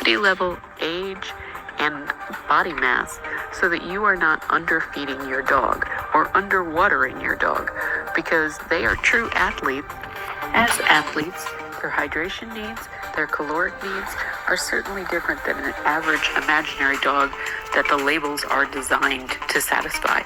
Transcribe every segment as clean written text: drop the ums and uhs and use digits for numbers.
activity level, age, and body mass so that you are not underfeeding your dog or underwatering your dog, because they are true athletes. As athletes, their hydration needs, their caloric needs are certainly different than an average imaginary dog that the labels are designed to satisfy.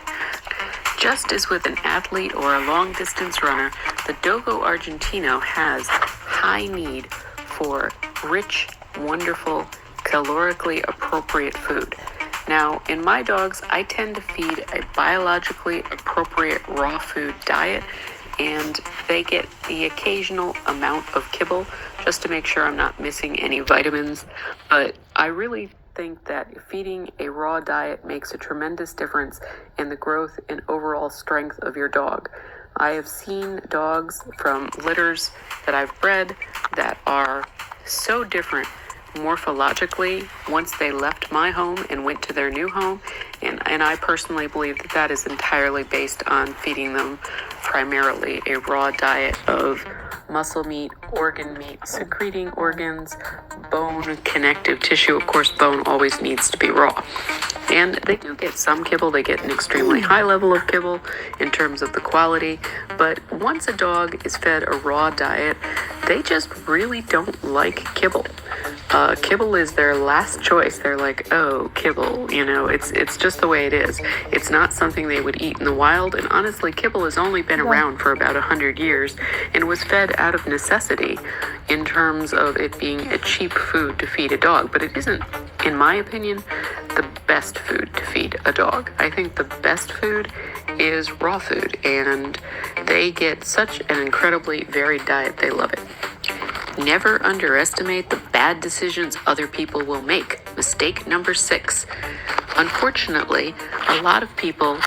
Just as with an athlete or a long-distance runner, the Dogo Argentino has high need for rich, wonderful, calorically appropriate food. Now, in my dogs, I tend to feed a biologically appropriate raw food diet, and they get the occasional amount of kibble just to make sure I'm not missing any vitamins. But I really think that feeding a raw diet makes a tremendous difference in the growth and overall strength of your dog. I have seen dogs from litters that I've bred that are so different morphologically once they left my home and went to their new home, and I personally believe that that is entirely based on feeding them primarily a raw diet of muscle meat, organ meat, secreting organs, bone, connective tissue. Of course, bone always needs to be raw. And they do get some kibble. They get an extremely high level of kibble in terms of the quality. But once a dog is fed a raw diet, they just really don't like kibble. Kibble is their last choice. They're like, oh, kibble, it's just the way it is. It's not something they would eat in the wild. And honestly, kibble has only been around for about 100 years and was fed out of necessity in terms of it being a cheap food to feed a dog. But it isn't, in my opinion, the best food to feed a dog. I think the best food is raw food, and they get such an incredibly varied diet. They love it. Never underestimate the bad decisions other people will make. Mistake number 6. Unfortunately, a lot of people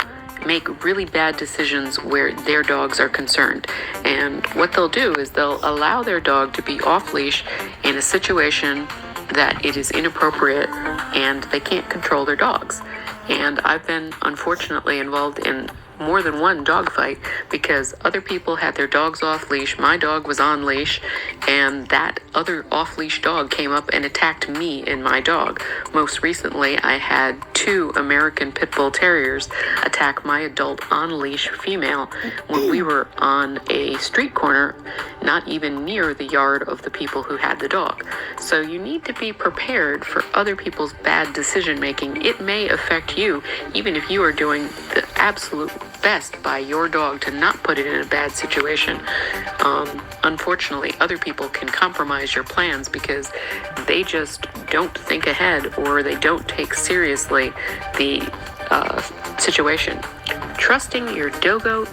make really bad decisions where their dogs are concerned. And what they'll do is they'll allow their dog to be off leash in a situation that it is inappropriate and they can't control their dogs. And I've been unfortunately involved in more than one dog fight because other people had their dogs off leash. My dog was on leash, and that other off leash dog came up and attacked me and my dog. Most recently, I had 2 American Pit Bull Terriers attack my adult on leash female when we were on a street corner, not even near the yard of the people who had the dog. So you need to be prepared for other people's bad decision making. It may affect you, even if you are doing the absolute best by your dog to not put it in a bad situation. Unfortunately, other people can compromise your plans because they just don't think ahead or they don't take seriously the situation. Trusting your Dogo